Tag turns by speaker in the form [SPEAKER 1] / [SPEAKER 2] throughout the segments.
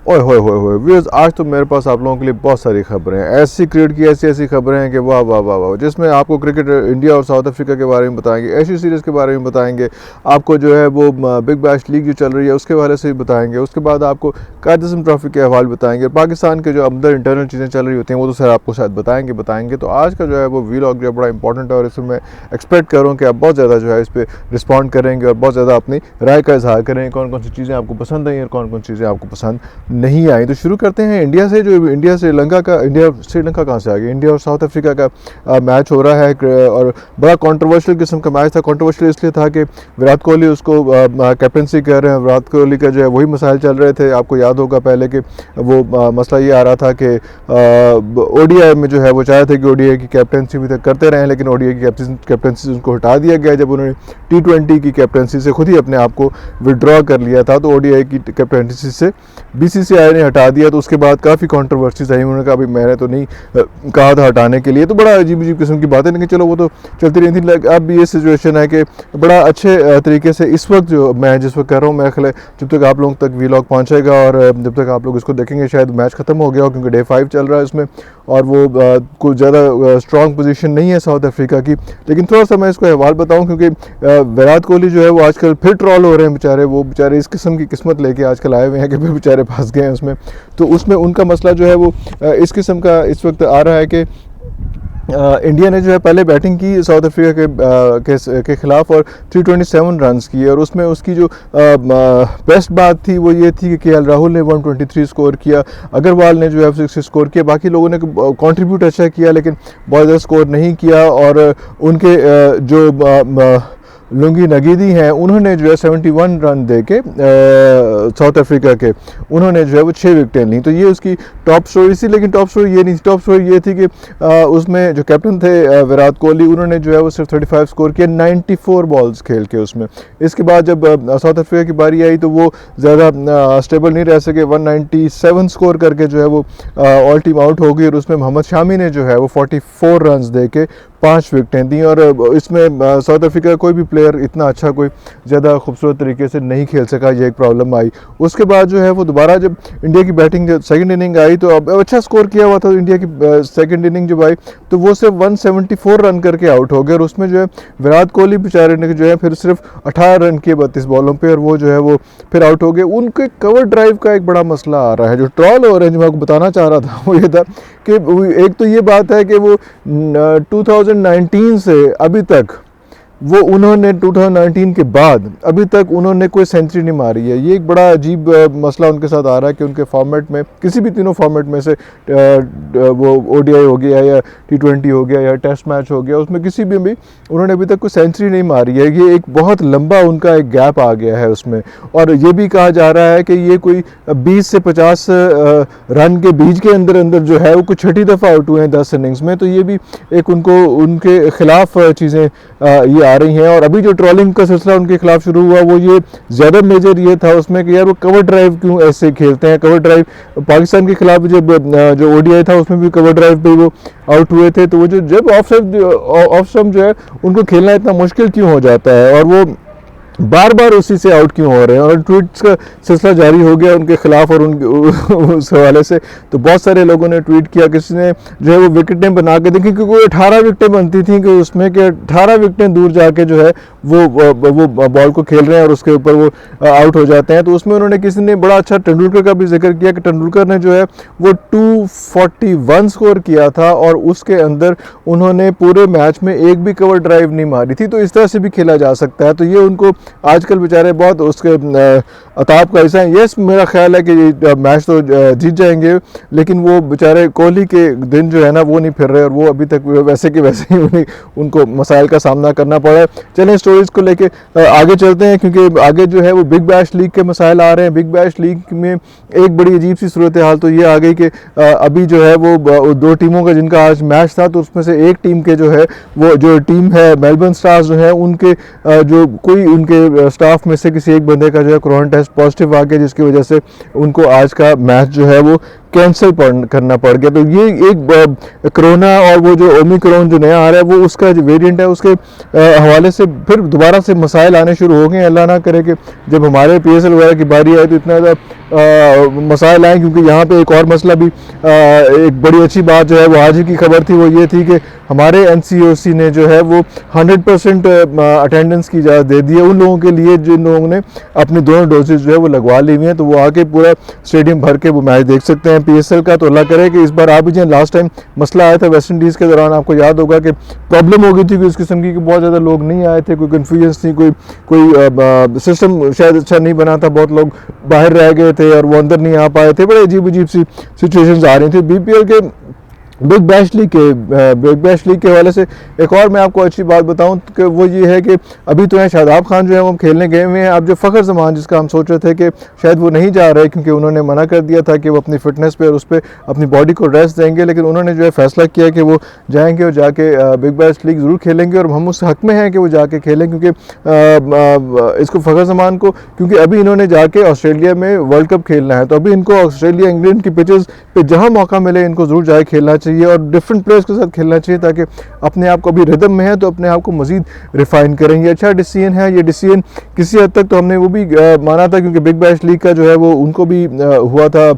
[SPEAKER 1] ओए होए होए होए व्यूअर्स, आज तो मेरे पास आप लोगों के लिए बहुत सारी खबरें हैं, ऐसी क्रिकेट की ऐसी ऐसी खबरें हैं कि वाह वाह वाह वाह, जिसमें आपको क्रिकेट इंडिया और साउथ अफ्रीका के बारे में बताएंगे, एशिया सीरीज़ के बारे में बताएंगे, आपको जो है वो बिग बैश लीग जो चल रही है उसके बारे से भी बताएंगे, उसके बाद आपको कायद आज़म ट्रॉफी के हवाले बताएंगे, पाकिस्तान के जो अंदर इंटरनल चीज़ें चल रही होती हैं वो तो सर आपको शायद बताएंगे। तो आज का जो है वो वीलॉग जो है बड़ा इंपॉर्टेंट है और इसमें मैं एक्सपेक्ट कर रहा हूँ कि आप बहुत ज़्यादा जो है इस पर रिस्पॉन्ड करेंगे और बहुत ज़्यादा अपनी राय का इजहार करेंगे, कौन कौन सी चीज़ें आपको पसंद आई और कौन कौन चीज़ें आपको पसंद नहीं आई। तो शुरू करते हैं इंडिया से। जो इंडिया श्रीलंका कहाँ से आ गया, इंडिया और साउथ अफ्रीका का मैच हो रहा है और बड़ा कंट्रोवर्शियल किस्म का मैच था। कंट्रोवर्शियल इसलिए था कि विराट कोहली उसको कैप्टनसी कर रहे हैं। विराट कोहली का जो है वही मसाइल चल रहे थे, आपको याद होगा पहले कि वो मसला ये आ रहा था कि ओडीआई में जो है वो चाह रहे थे कि ओडीआई की कैप्टनसी भी तक करते रहे, लेकिन ओडीआई की कैप्टनसी उनको हटा दिया गया जब उन्होंने T20 की कैप्टनसी से खुद ही अपने आप को विड्रॉ कर लिया था। तो ओडीआई की कैप्टनसी से बीसीसीआई ने हटा दिया, तो उसके बाद काफ़ी कंट्रोवर्सीज आई। उन्होंने कहा भाई मैंने तो नहीं कहा था हटाने के लिए, तो बड़ा अजीब अजीब किस्म की बातें, लेकिन चलो वो तो चलती रही थी। अब ये सिचुएशन है कि बड़ा अच्छे तरीके से इस वक्त जो मैं जिस वक्त कर रहा हूँ, मैं ख्याल जब तक आप लोगों तक वीलॉग पहुँचेगा और जब तक आप लोग इसको देखेंगे शायद मैच ख़त्म हो गया हो, क्योंकि डे 5 चल रहा है इसमें और वो कुछ ज़्यादा स्ट्रॉन्ग पोजीशन नहीं है साउथ अफ्रीका की। लेकिन थोड़ा सा मैं इसको हवाल बताऊं, क्योंकि विराट कोहली जो है वो आजकल फिर ट्रॉल हो रहे हैं बेचारे। वो बेचारे इस किस्म की किस्मत लेके आजकल आए हुए हैं कि फिर बेचारे फंस गए हैं उसमें। तो उसमें उनका मसला जो है वो इस किस्म का इस वक्त आ रहा है कि इंडिया ने जो है पहले बैटिंग की साउथ अफ्रीका के खिलाफ और 327 रन्स किए, और उसमें उसकी जो बेस्ट बात थी वो ये थी कि KL राहुल ने 123 स्कोर किया, अग्रवाल ने जो है 60 स्कोर किया, बाकी लोगों ने कंट्रीब्यूट अच्छा किया लेकिन बहुत ज़्यादा स्कोर नहीं किया। और उनके जो लुंगी नगीदी हैं उन्होंने जो है 71 रन दे के साउथ अफ्रीका के उन्होंने जो है वो 6 विकेटें ली। तो ये उसकी टॉप स्टोरी थी, लेकिन टॉप स्टोरी ये नहीं थी। टॉप स्टोरी ये थी कि उसमें जो कैप्टन थे विराट कोहली, उन्होंने जो है वो सिर्फ 35 स्कोर किया 94 बॉल्स खेल के उसमें। इसके बाद जब साउथ अफ्रीका की बारी आई तो वो ज़्यादा स्टेबल नहीं रह सके, 197 स्कोर करके जो है वो ऑल टीम आउट हो गई, और उसमें मोहम्मद शामी ने जो है वो 44 रन दे के 5 विकेटें दी। और इसमें साउथ अफ्रीका का कोई भी प्लेयर इतना अच्छा कोई ज़्यादा खूबसूरत तरीके से नहीं खेल सका, ये एक प्रॉब्लम आई। उसके बाद जो है वो दोबारा जब इंडिया की बैटिंग जब सेकंड इनिंग आई तो अब अच्छा स्कोर किया हुआ था इंडिया की सेकंड इनिंग जब आई तो वो सिर्फ 174 रन करके आउट हो गए, और उसमें जो है विराट कोहली बेचारे ने जो है फिर सिर्फ 18 रन किए 32 बॉलों पर, और वो जो है वो फिर आउट हो गए। उनके कवर ड्राइव का एक बड़ा मसला आ रहा है, जो ट्रॉल हो रहे हैं, जो मैं आपको बताना चाह रहा था वो ये था कि एक तो ये बात है कि वो 2019 से अभी तक वो उन्होंने 2019 के बाद अभी तक उन्होंने कोई सेंचुरी नहीं मारी है। ये एक बड़ा अजीब मसला उनके साथ आ रहा है कि उनके फॉर्मेट में किसी भी तीनों फॉर्मेट में से वो ODI हो गया या T20 हो गया या टेस्ट मैच हो गया, उसमें किसी भी उन्होंने अभी तक कोई सेंचुरी नहीं मारी है। ये एक बहुत लंबा उनका एक गैप आ गया है उसमें, और ये भी कहा जा रहा है कि ये कोई 20 से 50 रन के बीच के अंदर अंदर जो है वो कुछ छठी दफ़ा आउट हुए हैं 10 इनिंग्स में। तो ये भी एक उनको उनके खिलाफ चीज़ें ये आ रही हैं। और अभी जो ट्रोलिंग का सिलसिला उनके खिलाफ शुरू हुआ वो ये ज़्यादा मेजर ये था उसमें कि यार वो कवर ड्राइव क्यों ऐसे खेलते हैं। कवर ड्राइव पाकिस्तान के खिलाफ जब जो ODI था उसमें भी कवर ड्राइव पे वो आउट हुए थे, तो वो जो जब ऑफ स्टंप जो है उनको खेलना इतना मुश्किल क्यों हो जाता है, और वो बार बार उसी से आउट क्यों हो रहे हैं। और ट्वीट्स का सिलसिला जारी हो गया उनके खिलाफ, और उस हवाले से तो बहुत सारे लोगों ने ट्वीट किया, किसी ने जो है वो विकेटें बना के देखी, क्योंकि 18 विकेटें बनती थी कि उसमें कि 18 विकेटें दूर जाके जो है वो बॉल को खेल रहे हैं और उसके ऊपर वो आउट हो जाते हैं। तो उसमें उन्होंने किसी ने बड़ा अच्छा तेंदुलकर का भी जिक्र किया कि तेंदुलकर ने जो है वो 241 स्कोर किया था और उसके अंदर उन्होंने पूरे मैच में एक भी कवर ड्राइव नहीं मारी थी। तो इस तरह से भी खेला जा सकता है। तो ये उनको आजकल बेचारे बहुत उसके अताब का हिस्सा है। यस, मेरा ख्याल है कि मैच तो जीत जाएंगे, लेकिन वो बेचारे कोहली के दिन जो है ना वो नहीं फिर रहे, और वो अभी तक वैसे के वैसे ही उनको मसाइल का सामना करना पड़ा है। चलें स्टोरीज को लेके आगे चलते हैं, क्योंकि आगे जो है वो बिग बैश लीग के मसाइल आ रहे हैं। बिग बैश लीग में एक बड़ी अजीब सी सूरत हाल तो ये आ गई कि अभी जो है वो दो टीमों का जिनका आज मैच था, तो उसमें से एक टीम के जो है वो जो टीम है मेलबर्न स्टार्स जो है उनके जो कोई उनके स्टाफ में से किसी एक बंदे का जो है कोरोना टेस्ट पॉजिटिव आ गया, जिसकी वजह से उनको आज का मैच जो है वो कैंसिल करना पड़ गया। तो ये एक कोरोना और वो जो ओमिक्रॉन जो नया आ रहा है वो उसका जो वेरिएंट है उसके हवाले से फिर दोबारा से मसाइल आने शुरू हो गए। अल्लाह ना करे कि जब हमारे PSL वगैरह की बारी आए तो इतना ज़्यादा मसाइल आए, क्योंकि यहाँ पे एक और मसला भी एक बड़ी अच्छी बात जो है वो आज ही की खबर थी, वो ये थी कि हमारे NCOC ने जो है वो 100% अटेंडेंस की इजाज़त दे दी है उन लोगों के लिए जिन लोगों ने अपनी दोनों डोजेज जो है वो लगवा ली हुई हैं, तो वो आके पूरा स्टेडियम भर के वो मैच देख सकते हैं। PSL का तो अल्लाह करे कि इस बार आ भी जाए। लास्ट टाइम मसला आया था वेस्ट इंडीज़ के दौरान, आपको याद होगा कि प्रॉब्लम हो गई थी कि उस किस्म की कि बहुत ज़्यादा लोग नहीं आए थे, कोई कन्फ्यूजन थी, कोई सिस्टम शायद अच्छा नहीं बना था, बहुत लोग बाहर रह गए थे और वो अंदर नहीं आ पाए थे, बड़े अजीब अजीब सी सिचुएशंस आ रही थी। BPL के बिग बैश लीग के हवाले से एक और मैं आपको अच्छी बात बताऊं कि वो ये है कि अभी तो शादाब खान जो है वो खेलने गए हुए हैं। अब जो फ़खर जमान जिसका हम सोच रहे थे कि शायद वो नहीं जा रहे क्योंकि उन्होंने मना कर दिया था कि वो अपनी फ़िटनेस पे और उस पर अपनी बॉडी को रेस्ट देंगे, लेकिन उन्होंने जो है फ़ैसला किया कि वो जाएंगे और जाके बिग बैश लीग ज़रूर खेलेंगे और हम उस हक़ में हैं कि वो जाके खेलें, क्योंकि इसको फ़खर जमान को, क्योंकि अभी इन्होंने जाके ऑस्ट्रेलिया में वर्ल्ड कप खेलना है, तो अभी इनको ऑस्ट्रेलिया इंग्लैंड की पिचेज़ पे जहाँ मौका मिले इनको ज़रूर जाके खेलना चाहिए और डिफरेंट प्लेयर्स के साथ खेलना चाहिए, ताकि अपने आप को अभी रिदम में है तो अपने आप को मज़ीद रिफ़ाइन करेंगे। अच्छा डिसीजन है ये। डिसीजन किसी हद तक तो हमने वो भी माना था, क्योंकि बिग बैश लीग का जो है वो उनको भी हुआ था,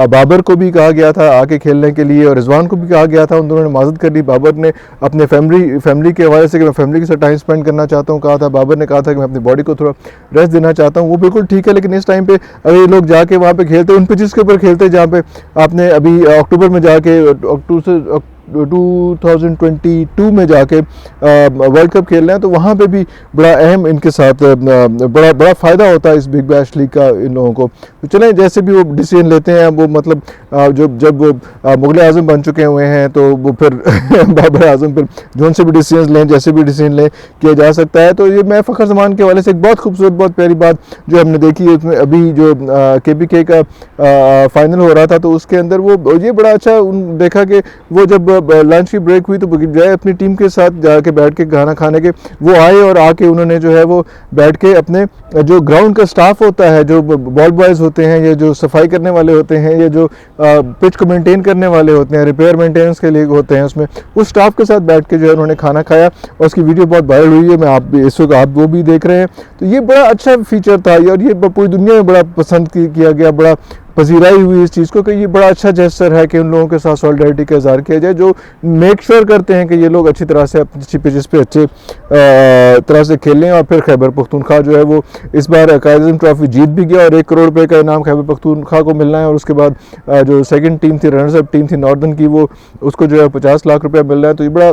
[SPEAKER 1] बाबर को भी कहा गया था आके खेलने के लिए और रिजवान को भी कहा गया था, उन दोनों ने माजद कर ली। बाबर ने अपने फैमिली के हवाले से कि मैं फैमिली के साथ टाइम स्पेंड करना चाहता हूँ कहा था, बाबर ने कहा था कि मैं अपनी बॉडी को थोड़ा रेस्ट देना चाहता हूँ, वो बिल्कुल ठीक है। लेकिन इस टाइम पे अगर ये लोग जाके वहाँ पे खेलते, उन पिचेस के ऊपर खेलते जहाँ पे आपने अभी अक्टूबर में जाके 2022 में जाके वर्ल्ड कप खेलना है, तो वहाँ पे भी बड़ा अहम इनके साथ बड़ा फ़ायदा होता है इस बिग बैश लीग का इन लोगों को। तो चलें जैसे भी वो डिसीजन लेते हैं वो, मतलब जब वो मुग़ल आज़म बन चुके हुए हैं तो वो फिर बाबर आज़म फिर जोन से भी डिसीजन लें, जैसे भी डिसीजन लें किया जा सकता है। तो ये मैं फ़खर जमान के हवाले से एक बहुत खूबसूरत बहुत प्यारी बात जो हमने देखी है उसमें अभी जो KPK का फाइनल हो रहा था, तो उसके अंदर वो ये बड़ा अच्छा देखा कि वो जब लंच की ब्रेक हुई तो बजाय अपनी टीम के साथ जाके बैठ के खाना खाने के वो आए और आके उन्होंने जो है वो बैठ के अपने जो ग्राउंड का स्टाफ होता है, जो बॉल बॉयज़ होते हैं, ये जो सफाई करने वाले होते हैं, ये जो पिच को मेंटेन करने वाले होते हैं, रिपेयर मेंटेनेंस के लिए होते हैं, उसमें उस स्टाफ के साथ बैठ के जो है उन्होंने खाना खाया और उसकी वीडियो बहुत वायरल हुई है। मैं आप इस वक्त आप वो भी देख रहे हैं, तो ये बड़ा अच्छा फीचर था और ये पूरी दुनिया में बड़ा पसंद किया गया, बड़ा पजीराई हुई इस चीज़ को कि ये बड़ा अच्छा जेस्चर है कि उन लोगों के साथ सॉलिडारिटी का इज़हार किया जाए जो मेक श्योर करते हैं कि ये लोग अच्छी तरह से अच्छी पिचेस पे अच्छे तरह से खेलें। और फिर खैबर पख्तूनख्वा जो है वो इस बार कायद आज़म ट्रॉफी जीत भी गया और 1 करोड़ रुपए का इनाम खैबर पख्तूनख्वा को मिलना है, और उसके बाद जो सेकंड टीम थी, रनर्स अप टीम थी नॉर्दर्न की, वो उसको जो है 50 लाख रुपया मिल रहा है। तो ये बड़ा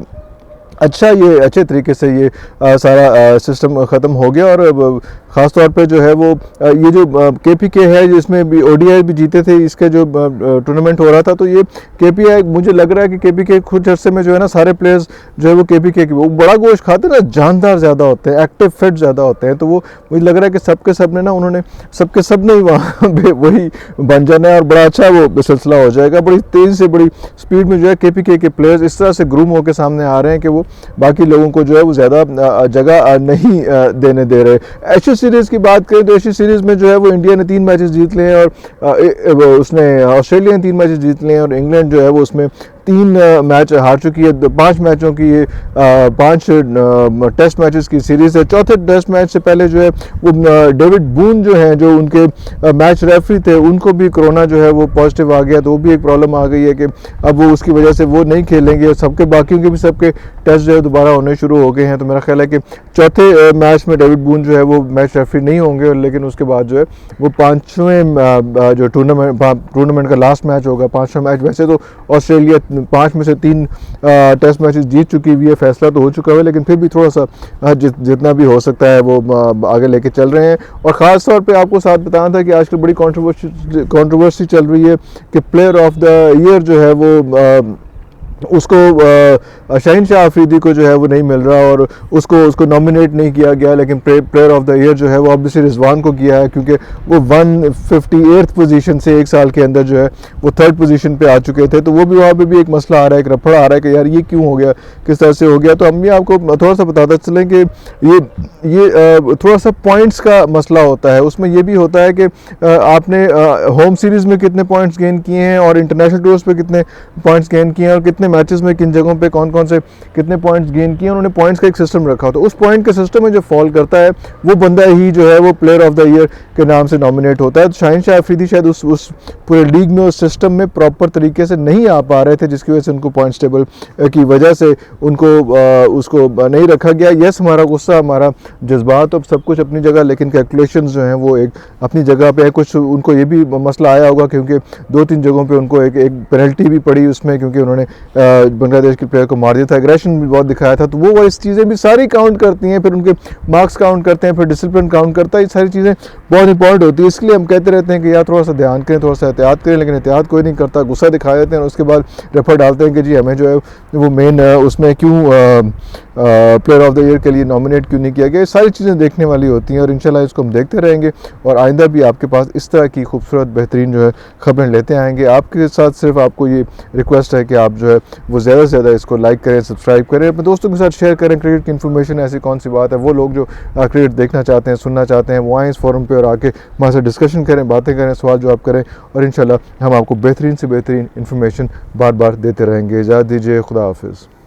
[SPEAKER 1] अच्छा, ये अच्छे तरीके से ये सारा सिस्टम ख़त्म हो गया और ख़ास तौर पे जो है वो ये जो KPK है जिसमें भी ODI भी जीते थे, इसके जो टूर्नामेंट हो रहा था, तो ये KPI मुझे लग रहा है कि KPK कुछ अर्से में जो है ना सारे प्लेयर्स जो है वो KPK की वो बड़ा गोश्त खाते हैं ना, जानदार ज़्यादा होते हैं, एक्टिव फिट ज़्यादा होते हैं, तो वो मुझे लग रहा है कि सब ने ना उन्होंने सब ने वहाँ पे वही बन जाना है और बड़ा अच्छा वो सिलसिला हो जाएगा। बड़ी तेज़ी से बड़ी स्पीड में जो है KPK के प्लेयर्स इस तरह से ग्रूम होकर सामने आ रहे हैं कि वो बाकी लोगों को जो है वो ज़्यादा जगह नहीं देने दे रहे। एशिया सीरीज़ की बात करें तो एशिया सीरीज़ में जो है वो इंडिया ने 3 मैचेस जीत लिए हैं और उसने ऑस्ट्रेलिया ने 3 मैचेस जीत लिए हैं और इंग्लैंड जो है वो उसमें 3 मैच हार चुकी है। 5 मैचों की ये 5 टेस्ट मैचेस की सीरीज़ है। चौथे टेस्ट मैच से पहले जो है वो डेविड बून जो हैं, जो उनके मैच रेफरी थे, उनको भी कोरोना जो है वो पॉजिटिव आ गया, तो वो भी एक प्रॉब्लम आ गई है कि अब वो उसकी वजह से वो नहीं खेलेंगे। सबके बाकियों के भी सबके टेस्ट जो है दोबारा होने शुरू हो गए हैं, तो मेरा ख्याल है कि चौथे मैच में डेविड बून जो है वो मैच रेफरी नहीं होंगे, लेकिन उसके बाद जो है वो 5वें जो टूर्नामेंट का लास्ट मैच होगा, 5वां मैच। वैसे तो ऑस्ट्रेलिया 5 में से 3 टेस्ट मैचेस जीत चुकी हुई है, फैसला तो हो चुका है, लेकिन फिर भी थोड़ा सा जितना भी हो सकता है वो आगे लेके चल रहे हैं। और ख़ास तौर पे आपको साथ बताना था कि आजकल बड़ी कंट्रोवर्सी चल रही है कि प्लेयर ऑफ द ईयर जो है वो उसको शहीनशाह अफरीदी को जो है वो नहीं मिल रहा और उसको नॉमिनेट नहीं किया गया, लेकिन प्लेयर ऑफ द ईयर जो है वो ऑब्वियसली रिजवान को किया है, क्योंकि वो 158th पोजीशन से 1 साल के अंदर जो है वो 3rd पोजीशन पे आ चुके थे। तो वो भी वहाँ पे भी एक मसला आ रहा है, एक रफड़ आ रहा है कि यार ये क्यों हो गया, किस तरह से हो गया। तो हम भी आपको थोड़ा सा बताते चलें कि ये थोड़ा सा पॉइंट्स का मसला होता है। उसमें ये भी होता है कि आपने होम सीरीज़ में कितने पॉइंट्स गेन किए हैं और इंटरनेशनल टूर्स पर कितने पॉइंट्स गेन किए हैं और कितने कितने मैचेस में किन जगहों पे कौन कौन से कितने पॉइंट्स गेन किए, उन्होंने पॉइंट्स का एक सिस्टम रखा होता है। उस पॉइंट के सिस्टम में जो फॉल करता है वो बंदा ही जो है वो प्लेयर ऑफ द ईयर के नाम से नॉमिनेट होता है। तो शाहीन शाह अफरीदी शायद उस पूरे लीग में, उस सिस्टम में प्रॉपर तरीके से नहीं आ पा रहे थे, जिसकी वजह से उनको पॉइंट्स टेबल की वजह से उनको उसको नहीं रखा गया। यस, हमारा गुस्सा, हमारा जज्बात, अब सब कुछ अपनी जगह, लेकिन कैलकुलेशंस जो हैं वो एक अपनी जगह पे है। कुछ उनको ये भी मसला आया होगा क्योंकि 2-3 जगहों पे उनको एक पेनल्टी भी पड़ी उसमें, क्योंकि उन्होंने बांग्लादेश के प्लेयर को मार दिया था, एग्रेशन भी बहुत दिखाया था। तो वो इस चीज़ें भी सारी काउंट करती हैं, फिर उनके मार्क्स काउंट करते हैं, फिर डिसिप्लिन काउंट करता है। ये सारी चीज़ें बहुत इंपॉर्टेंट होती है। इसलिए हम कहते रहते हैं कि यार थोड़ा सा ध्यान करें, थोड़ा सा एहतियात करें, लेकिन एहतियात कोई नहीं करता, गुस्सा दिखा देते हैं और उसके बाद रेफर डालते हैं कि जी हमें जो है वो मेन उसमें क्यों प्लेयर ऑफ द ईयर के लिए नॉमिनेट क्यों नहीं किया गया। सारी चीज़ें देखने वाली होती हैं और इंशाल्लाह इसको हम देखते रहेंगे और आइंदा भी आपके पास इस तरह की खूबसूरत बेहतरीन जो है खबरें लेते आएंगे। आपके साथ सिर्फ आपको ये रिक्वेस्ट है कि आप जो है वो ज़्यादा से ज़्यादा इसको लाइक करें, सब्सक्राइब करें, अपने दोस्तों के साथ शेयर करें। क्रिकेट की इन्फॉर्मेशन ऐसी कौन सी बात है, वो लोग जो क्रिकेट देखना चाहते हैं, सुनना चाहते हैं, वो आएँ इस फोरम पर और आके हमारे साथ डिस्कशन करें, बातें करें, सवाल जवाब करें और इंशाल्लाह हम आपको बेहतरीन से बेहतरीन इन्फॉर्मेशन बार बार देते रहेंगे। इजाज़त दीजिए, खुदा हाफिज़।